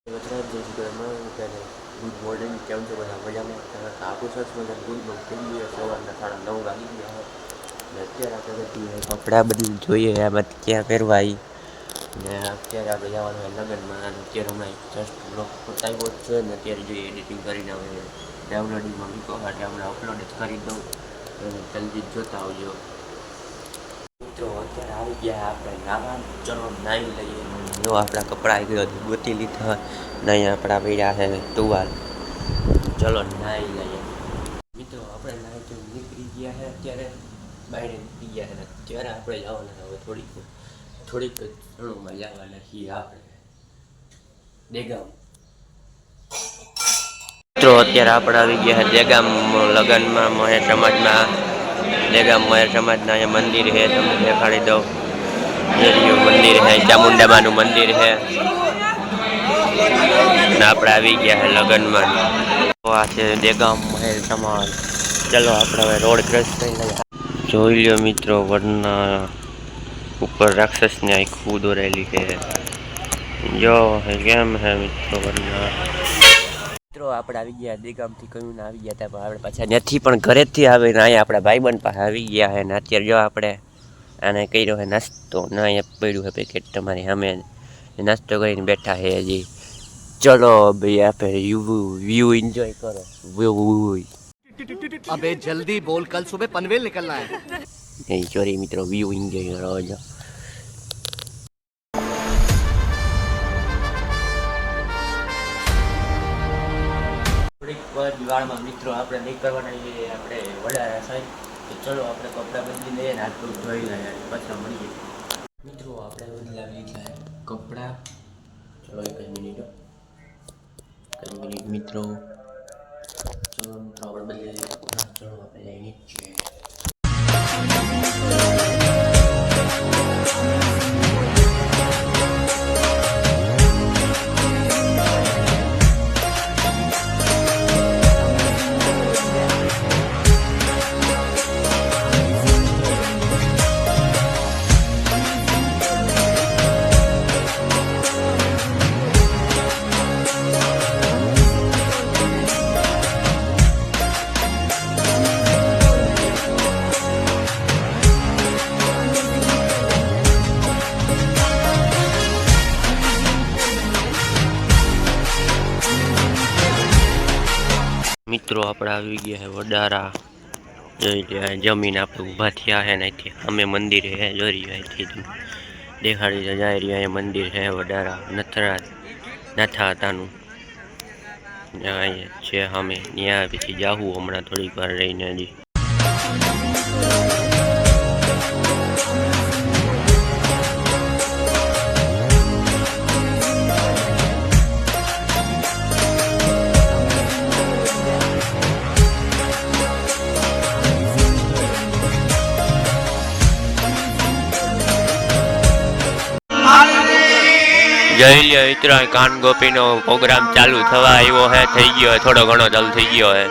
Good morning, કેમ છો બધા? મજામાં? આખું સરસ મજા ગુડ મોર્નિંગ થઈ ગયું. સવારના 9:30 વાગી ગયા ને અત્યારે આપણે કપડાં બધી જોઈએ એમાં ક્યાં પહેરવા આવી ને અત્યારે આપણે જવાનું હોય લગ્નમાં. અને અત્યારે હમણાં જસ્ટ બ્લોગ પતાવ્યો જ છે ને અત્યારે જોઈએ એડિટિંગ કરીને હવે ડાઉનલોડિંગમાં મૂકો માટે હમણાં અપલોડ જ કરી દઉં અને જલ્દી જોતા આવજો મિત્રો. અત્યારે આવી ગયા આપણે નાવા. ચલો નાહી લઈએ. જો આપણા કપડાં આવી ગયો ગોતી લીધા ને અહીંયા આપણા પડ્યા છે ટુવાલ. ચલો નાહી લઈએ મિત્રો. આપણે નાહી તો નીકળી ગયા છે અત્યારે બહાર નીકળી ગયા છે. અત્યારે આપણે જવાના હવે થોડીક ક્ષણોમાં જવાના છીએ આપણે દેગામ. મિત્રો અત્યારે આપણે આવી ગયા છે દેગામ લગ્નમાં મહેર સમાજમાં. દેગામ મહેર સમાજના અહીંયા મંદિર છે, તમને દેખાડી દઉં. મંદિર છે, ચામુંડામાનું મંદિર છે ને આપણે આવી ગયા છે લગ્નમાં. આ છે દેગામ મહેર સમાજ. ચલો આપણે હવે રોડ ક્રોસ કરી લઈએ. જોઈ લો મિત્રો, વરના ઉપર રાક્ષસની આંખો દોરેલી છે. જો કેમ હે મિત્રો વરના. મિત્રો આપણે આવી ગયા દેગામથી કયું આવી ગયા હતા, પણ આપણે પાછા નથી પણ ઘરેથી આવીને અહીંયા આપણા ભાઈબંધ પાસે આવી ગયા છે. ને અત્યારે જો આપણે આને કર્યો છે નાસ્તો ને અહીંયા પડ્યું છે પેકેટ તમારી સામે નાસ્તો કરીને બેઠા છે હજી. ચલો ભાઈ આપણે વ્યૂ એન્જોય કરો. अबे जल्दी बोल, कल सुबह पनवेल निकलना है. नहीं सॉरी મિત્રો, વ્યૂ એન્જોય કરો છો. થોડીક દિવાળમાં મિત્રો આપણે નીકળવાના છીએ આપણે વડારા સાઈડ. તો ચલો આપણે કપડાં બદલી લઈએ ને આટલું જોઈ લઈએ પાછા મળીએ મિત્રો. આપણે બદલાવી લીધા કપડાં. ચલો એક મિનિટ મિત્રો. ચલો મિત્રો આપણે બદલી લઈએ કપડાં. ચલો આપણે લઈ નીચે. મિત્રો આપણે આવી ગયા છે વડારા. જમીન આપણે ઊભા થયા છે ને અહીંથી અમે મંદિર છે જોઈ અહીંથી દેખાડી જાય રહ્યા. મંદિર છે વડારા નાથા હતાનું અહીંયા છે અમે. ત્યાં પછી જાવું હમણાં થોડીક વાર રહીને હજી. જઈ લ્યો મિત્રો, કાન ગોપીનો પ્રોગ્રામ ચાલુ થવા આવ્યો હે. થઈ ગયો થોડો ઘણો ચાલુ થઈ ગયો હે.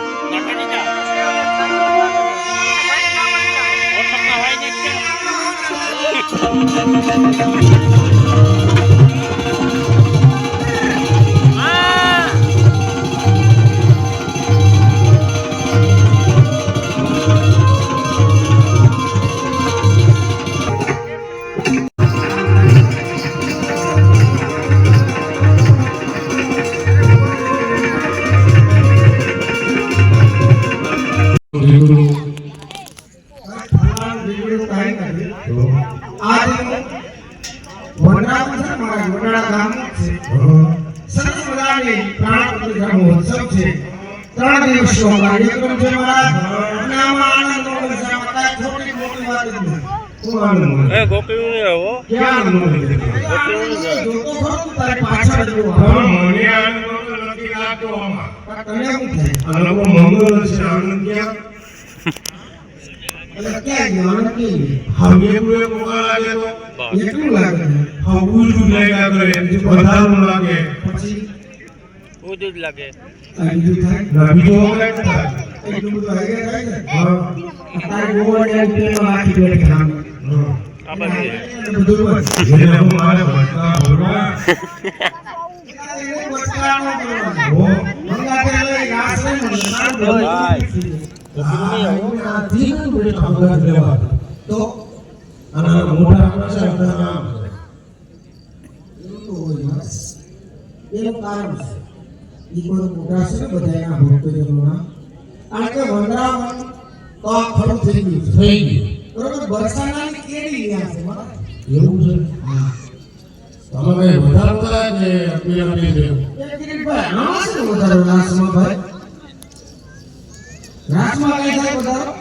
એને બચકાનો કરવાનો મંગા કે લઈ રાસ તો અને મોટા પાસે નામ એનું કારણ છે ઈ કોઈ મોટા છે બધાના ભક્તજનોના કારણ કે વંદરાવન તો ખરું થઈ ગયું બરોબર બરસાનાની કેડી લ્યા છે બરાબર એવું છે હા તમે કઈ વધારતા કે અપીલા પી દેવું એક કિરીટભાઈ આમાં શું વધારો રાસમાં ભાઈ રાસમાં કઈ થાય વધારો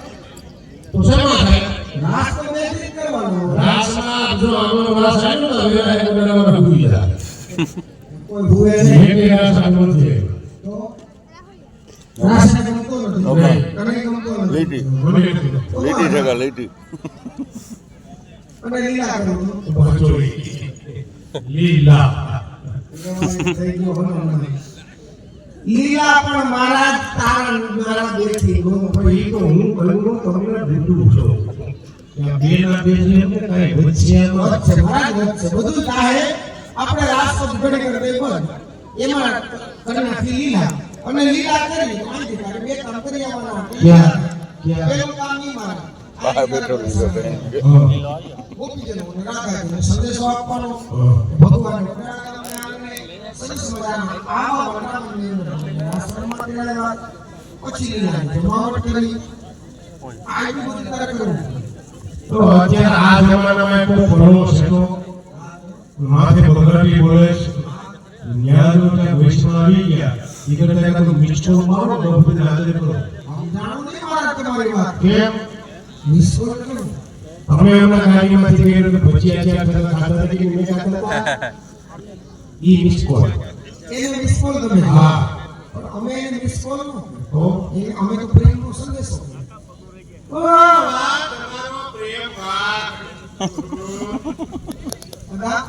તો શેમાં થાય રાસ તો બે રીતે કરવાનો રાસમાં જો આપણો રાસ આવ્યો તો હવે આ બરાબર ભૂઈ જાય કોઈ ભૂએ નહીં કે રાસ આગળ છે તો રાસ ને ગમતો નથી કને ગમતો નથી લેટી જગા લેટી અને લીલા કરું બચોરી લીલા લીલા પણ મારા તારા મારા બેથી ગો પણ ઈ તો હું કહું તમને દીધું છો ત્યાં બે ના બે છે એમને કાઈ વચ્ચેનો છે મારા વચ્ચે બધું ચાહે આપણે રાસ્તો ઘડે ઘડે પણ એમાં કન્યાથી લીલા અને લીલા કરી આંધી તારે બે કામ કરી આવવાના ક્યાં પેલું કામ નહીં મારા બહાર બેઠો લીધો ગોપીજનોને રાધાજીને સંદેશો આપવાનો ભગવાન સરસ મજાનો આવા વડાની આશ્રમમાં તેડાવ્યા પછી લીલાની જમાવટ કરી આ બધું તારે કરવું તો અત્યારે આ જમાનામાં કોઈ ભણો છે તો માથે બગડાટી બોલે ન્યાયો કે વૈષ્ણવ આવી ગયા ઈ કરતા કોઈ મિસ્ટો મારો તો બધું હાજર કરો જાણો નહીં મારા તમારી વાત કેમ મિસ્ટો કેમ અમે એમના ગાડીમાંથી ગયો તો ભજીયા ખાતા હતા કે મેં ખાતા ઈ મિસ કોલ એને મિસ કોલ તમે હા પણ અમે એને મિસ કોલ નો તો એને અમે તો પ્રેમ નો સંદેશો ઓ વાહ તમારો પ્રેમ વાહ અદા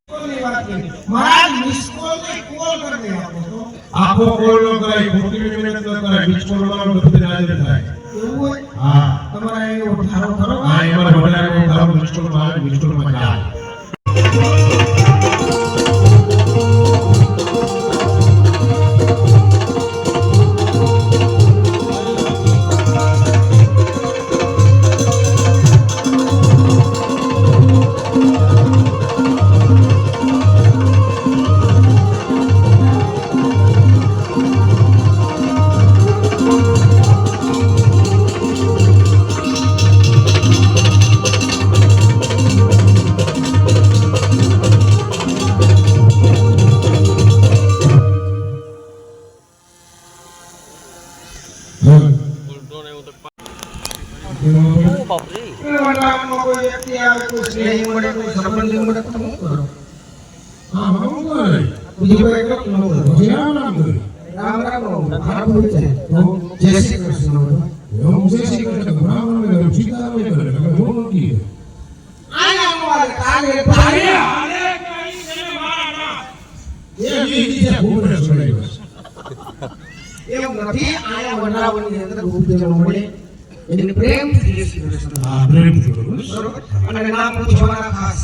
કોલની વાત કરી મારા મિસ કોલ ને કોલ કર દે આપણે તો આપો કોલ નો કરાય 40 મિનિટ નો કરાય મિસ કોલ માં બધું હાજર થાય એવું હોય હા તમારે એવો ઠારો કરો હા એમાં વધારે ઠારો મિસ કોલ માં જાય એવું નથી આયા વનરાવની અંદર ગોપીજનો મળે એને પ્રેમથી જય શ્રી કૃષ્ણ હા પ્રેમથી બરોબર અને નામ પૂછવાના ખાસ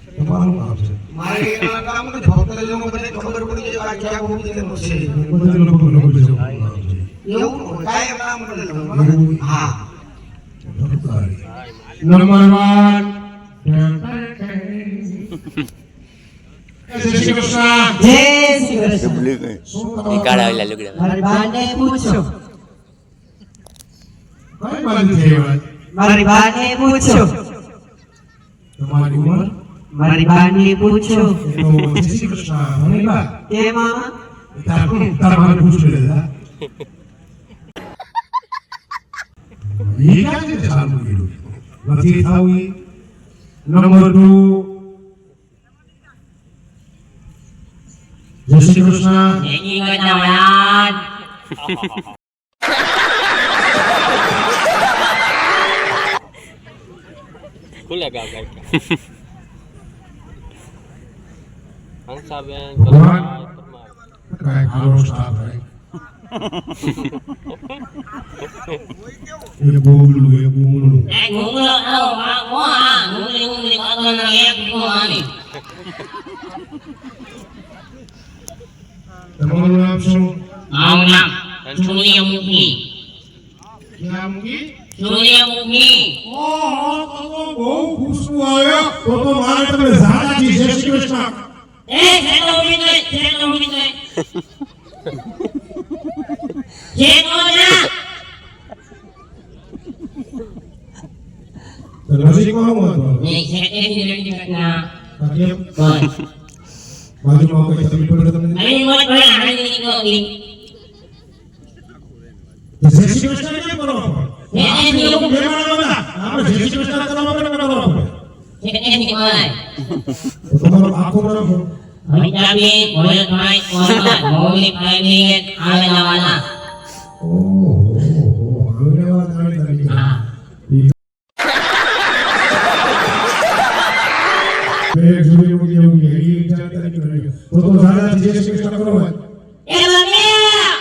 તમારું નામ છે મારે આ નામ ને ભક્તજનો બધે ખબર પડી જાય આ ક્યાં ગોપીજનો છે બધા લોકો એવું કાય નામ બદલવાનું હા નંબર 1 જય શ્રી કૃષ્ણ જય શ્રી કૃષ્ણ એ કાળા વાલા લુગડા મારી બાને પૂછો કઈ બાજુ છે વાત મારી બાને પૂછો તમારી ઉંમર મારી બાને પૂછો જય શ્રી કૃષ્ણ મને બા કે મામા તારે પૂછો લેલા ઈ ક્યાં છે ચાલુ કર્યું નથી થાવી નંબર 2 જય શ્રી કૃષ્ણ એની ગણાવાન ખુલે ગા ગા હંસાબેન ભગવાન કાઈ ખારો સ્ટાફ ભાઈ એ બોલું એ ગુંગળો આવો આ મોહા ગુંગળી ગુંગળી કાગળનો એક ગુંગળો આની તમારું નામ શું? મારું નામ સૂર્યમુખી. ક્યાં મૂકી? સૂર્યમુખી. ઓહો, તો બહુ ખુશબુ આવ્યો. તો મારે તમને ઝાડાજી જય શ્રી કૃષ્ણ. એ શેનો ઉભી થઈ, શેનો ઉભી થઈ. શેનો જા. તો નજીકમાં હું હતો. એ શેટેની રેડી ઘટના. કેમ? બોલ. બાજુમાં કોઈ તકલીફ પડે તમને? અહીં મોટ ભરે હાણી નીકળી. તો જય શ્રી કૃષ્ણ કેમ કરો છો? શેટેની લોકો મહેમાનો બધા. આપણે જય શ્રી કૃષ્ણ કરવા માટે કરવા પડે. શેટેની બોલાય. તો તમારો આખો નામ શું? અમિતાભી ભોજભાઈ કોરમા મૌલિક પ્રાઇવેટ આવેલાવાલા. ઓહો, આવેલા તાળી. હા. મેં જોયું કે એવું એ જાણતા નથી. તો ઝાડાજી જય શ્રી કૃષ્ણ કરો ભાઈ. એ બમ્યા.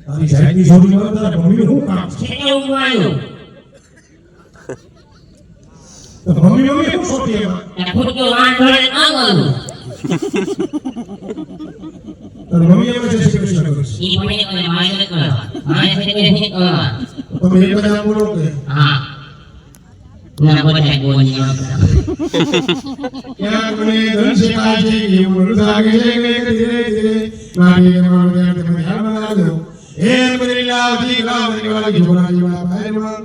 તારી જાતની જોડી માં તારા મમ્મી શું કામ છે? શેટે ઉગવાનું. તો મમ્મી શું સોટી એમાં? એ ફૂટકો વાણ ભરે આગળનું. તારી મમ્મી એમાં જય શ્રી કૃષ્ણ કરે છે. ઈ મને કોને મારે કરવા. મારે શેટે નહીં કરવા. તો તમે એક બધા બોલો કે હા. ના બોલાય બોલી એવા બધા. ક્યાંક મને ધન શેકાય છે કે એવું લાગે છે કે ધીરે ધીરે નાની એમાં તમે ધ્યાનમાં રાખજો. એ મને લાવતી લાવતી વાળી જોડા જેવા ભાઈમાં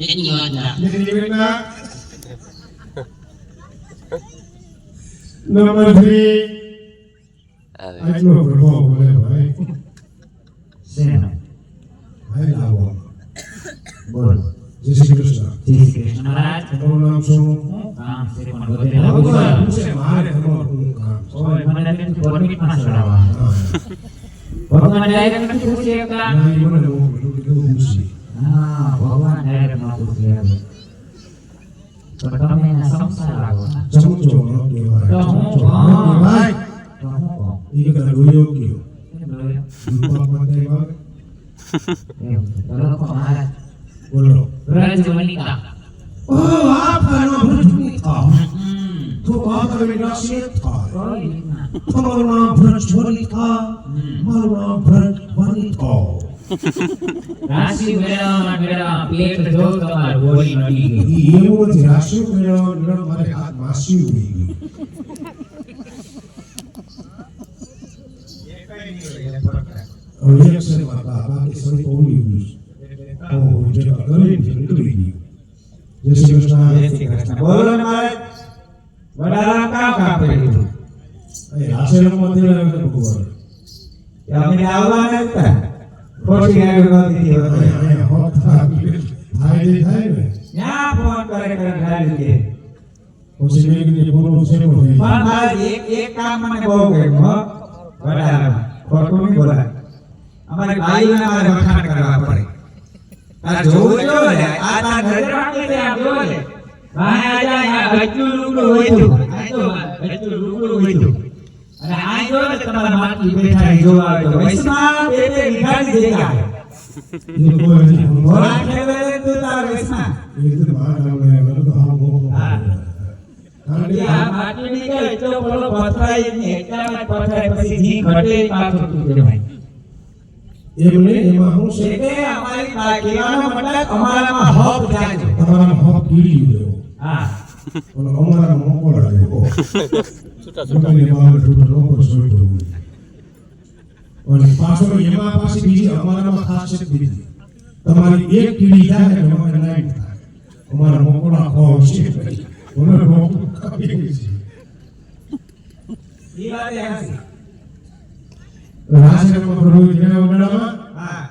એની વાત ના. જેની બેટા નંબર 3 આવે આટલો પ્રભાવ બોલે ભાઈ. શેનો? ભાઈ લાવો. બોલો. જય શ્રી કૃષ્ણ. જય શ્રી કૃષ્ણ મહારાજ. તમારું નામ શું? શું કામ છે પણ બધે ભગવાન પૂછે મારે તમારું કામ છે. ઓય મને નથી પરમિટમાં ચડાવવા. હા. ભગવાન ડાયરેક્ટ નથી પૂછી શકતા. ના, એ મને બહુ બધું પૂછી. હા ભગવાન ડાયરેક્ટ ન પૂછી શકે. તો તમે એના સંસાર લાગો. સમજો ન કહેવાય. તો હું સમજો ન કોણ? કહેવાય. તો હું કહું. એ કદાચ ડોયો ગયો. કેમ બોલ્યો? રૂપામાં દેવા. એમ છે. તો લખો મહારાજ. બોલો. વ્રજવનિકા. ઓ આપનો ભ્રજની થાવ. તો આપને રાશિ થાવ. કોઈ રીતના. તમારું નામ ભ્રજવની થાવ. મારું નામ ભ્રજવની થાવ. રાશિ મેળવવા પેટ જો તમાર ગોળી નડી ગઈ. ઈ એવું નથી. રાશિ મેળવવા મારે હાથ માસી ઉડી ગઈ. હવે એક છે માતા બાકી સરી તો ઉડી ગઈ. ઓ જે કરી નીકળી ગઈ. જય શ્રી કૃષ્ણ. જય શ્રી કૃષ્ણ. બોલો ને મહારાજ. વડાલા કામ પડ્યું. એ આશ્રમમાં તેરા ભગવાન. અમે આવવાના હતા. ખોટી આગળ નહોતી હતી. અહીંયા હોત થાય થાય ને. ત્યાં ફોન કરે ગાડી દે. પછી મેં કીધું બોલો છે પણ મહારાજ એક કામ મને બહુ ગમ્યું હો. વડાલામાં. ખોટું નહીં બોલાય. અમારી બાઈઓને મારે વખાણ કરવા પડે. આ જોવું જો ને આ તાર નજર રાખી દે આમ જો ને. ભાઈ આજા આ ગચ્ચું લુગડું હોઈતું. આ તો ગચ્ચું લુગડું હોઈતું. અને આ જો ને તમારા માટી બેઠા એ જોવા આવે તો વૈષ્ણવ પેટે વિખાડી જગ્યા. એ કોઈ નથી. મોરા ખેલે તું તાર વૈષ્ણવ. એ રીતે બહાર આવે એટલે તો આ બહુ હા. કારણ કે આ માટી નીકળે એટલો પેલો પથરાય ને એટલામાં જ પથરાય પછી જી ઘટે એ પાછું તૂટે ભાઈ. એમને એમાં હું છે એટલે અમારી કહેવાનો મતલબ અમારામાં હક જાગજો. તમારા હોપ કીડી ગયો. હા. ઓલો અમારા મોકોળા જેવો. તમને બાર ઠૂઠ લોકો સોઈતો હોય. અને પાછળ એમાં પાછી બીજી અમારામાં ખાસિયત બીજી. તમારી એક કીડી જાય એટલે અમારે લાઈટ થાય. અમારા મોકોળા ખોવ છે. ઓલો મોકોળું કાપી છે. એ વાત એ હશે. રાજ્યમાં પ્રભુ જેના વગડામાં હા.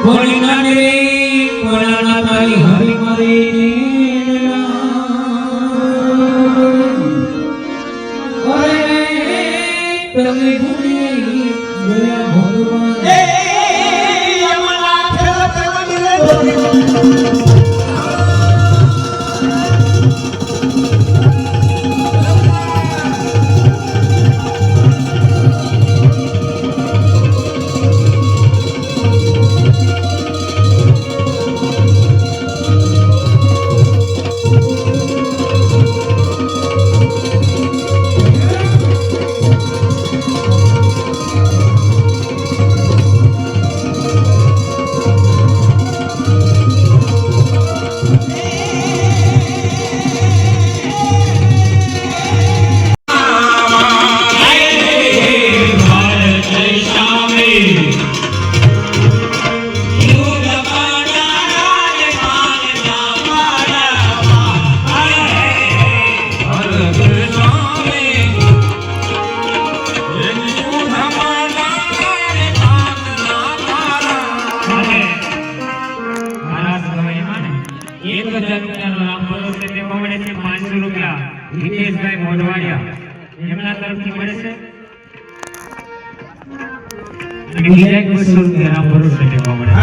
કોણી નાને કોણા તારી હરી મરી ઓરે તમે ભૂલી ગયા ભગવાન એ યમલા ફેર કરવાની હિતેશભાઈ મોઢવાડિયા એમના તરફથી મળે છે અને બીજા 200 રૂપિયા રામ ભરોસે દેવા મળે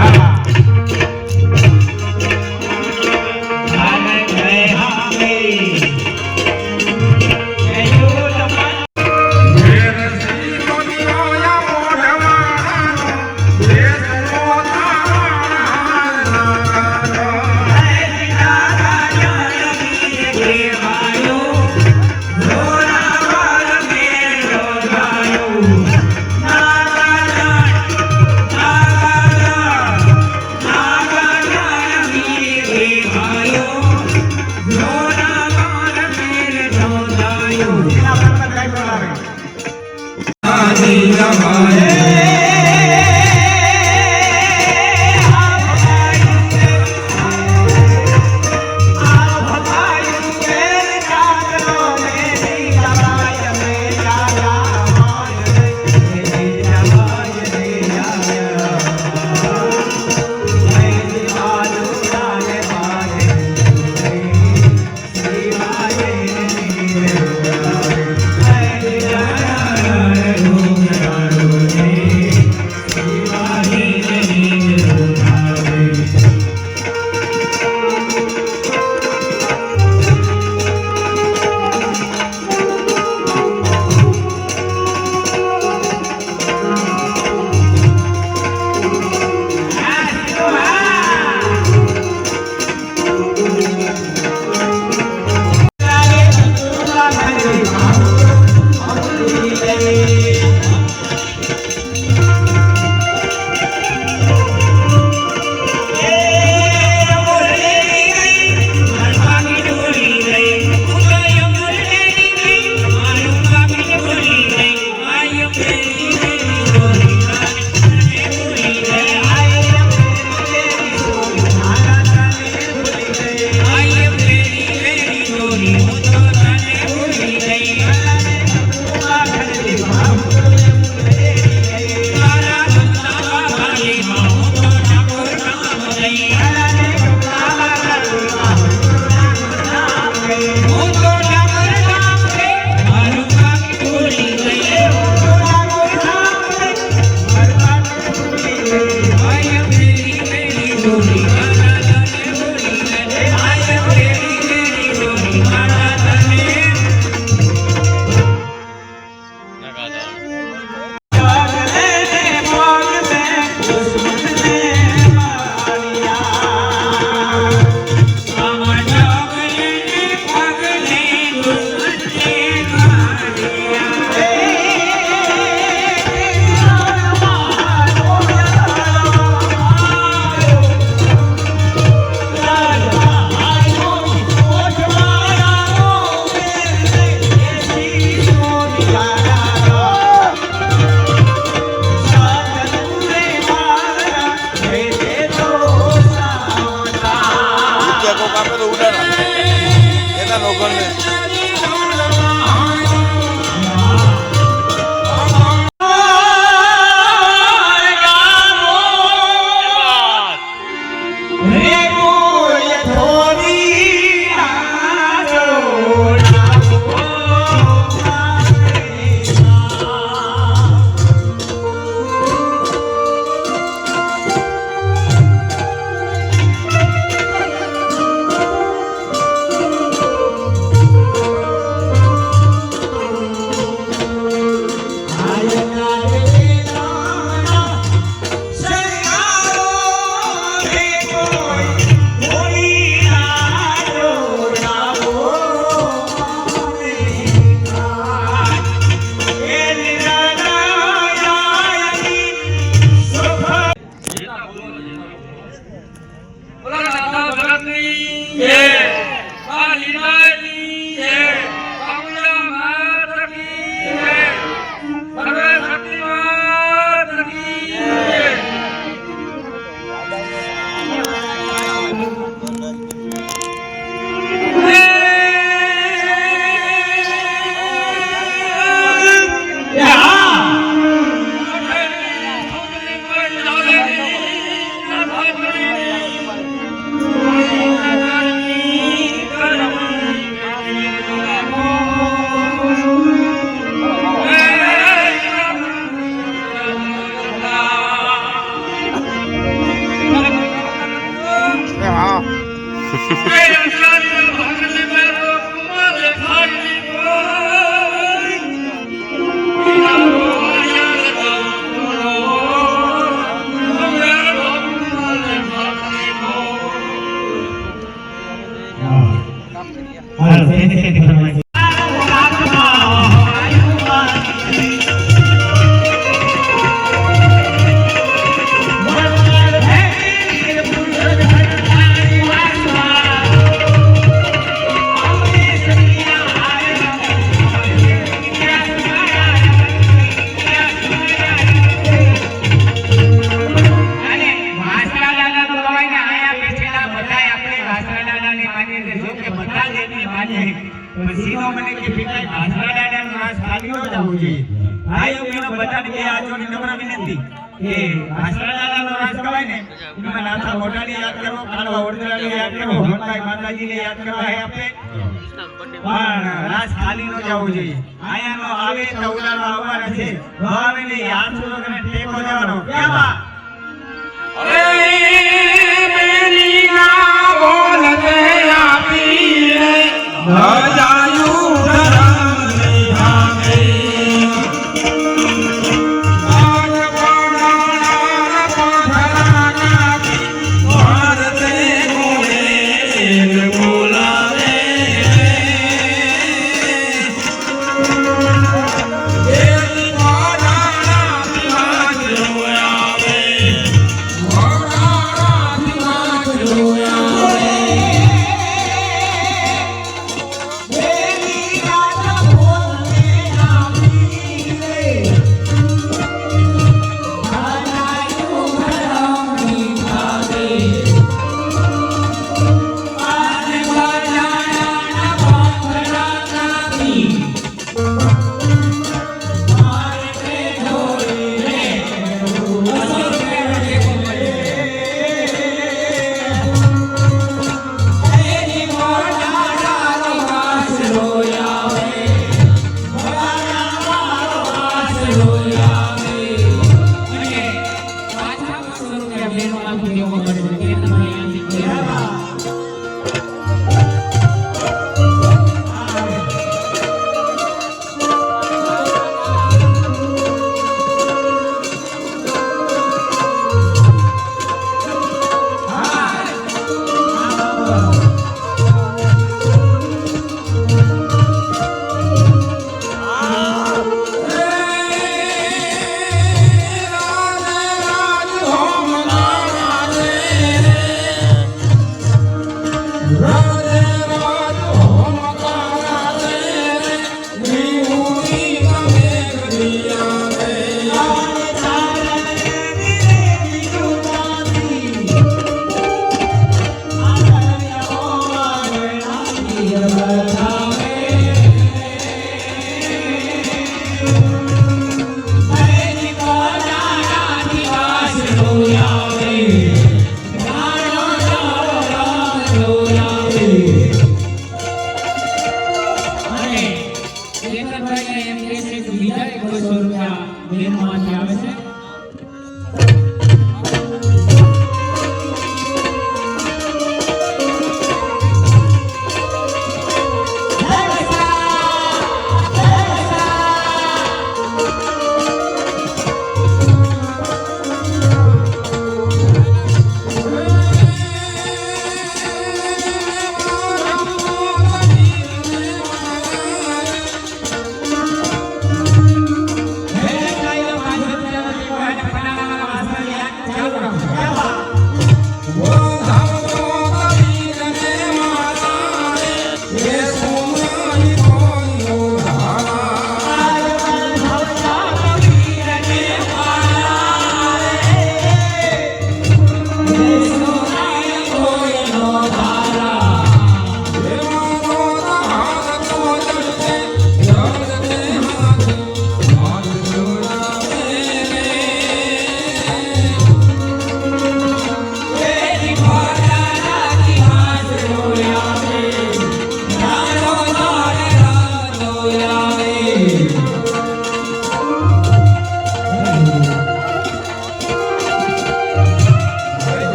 હાલો તેને ફરમાઈશ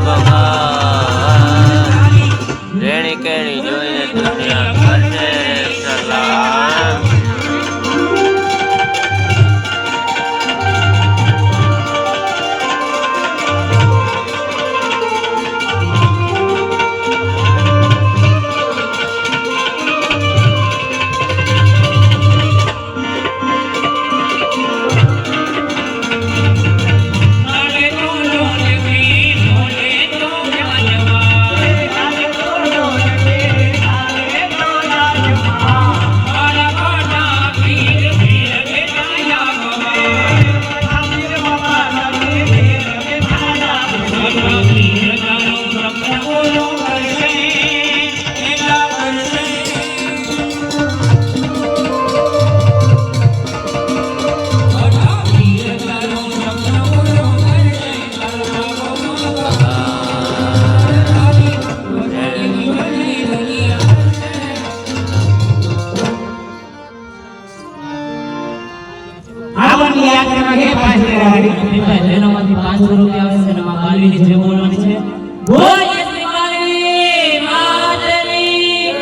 ભગવાન રેણી કેણી જોઈને દુનિયા કરશે સલામ. આવવાની યાદ કરવા કે પાછળ રહે જેનામાંથી 500 રૂપિયા આવે છે એમાં બાલવીની જે બોલવાની છે બોલ શ્રી બાલવી માતની.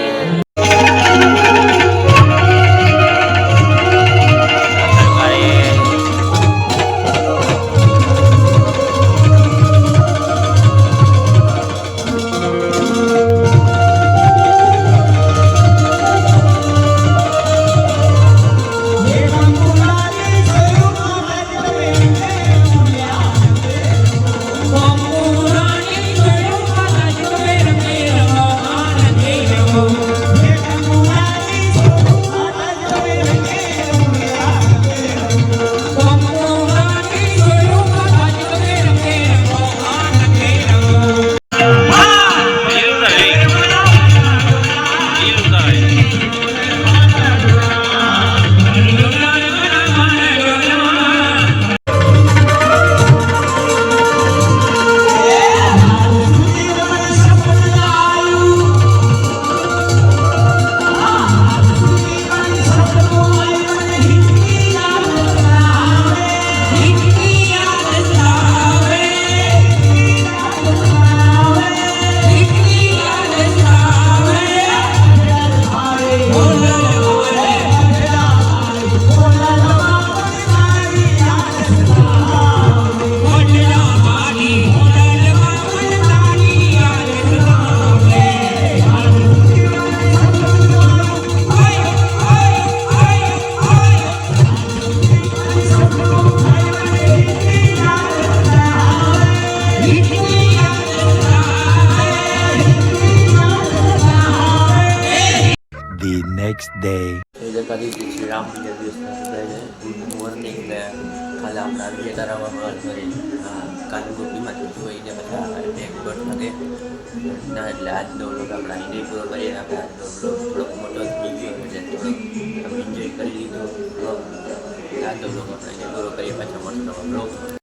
The next day. Shri Ram દિવસના બધાને ગુડ મોર્નિંગ ને કાલે આપણે આવીએ કરાવવામાં કરી કાલે ગોપીમાંથી જોઈને પછી ટેક બટ થકે ના એટલે આજનો બ્લોગ આપણે અહીં પૂરો કરીએ. આપણે આજનો બ્લોગ થોડોક મોટો થઈ ગયો એટલે થોડોક એન્જોય કરી લીધો. આજનો બ્લોગ આપણે અહીં પૂરો કરીએ પાછા મળશું બ્લોગ.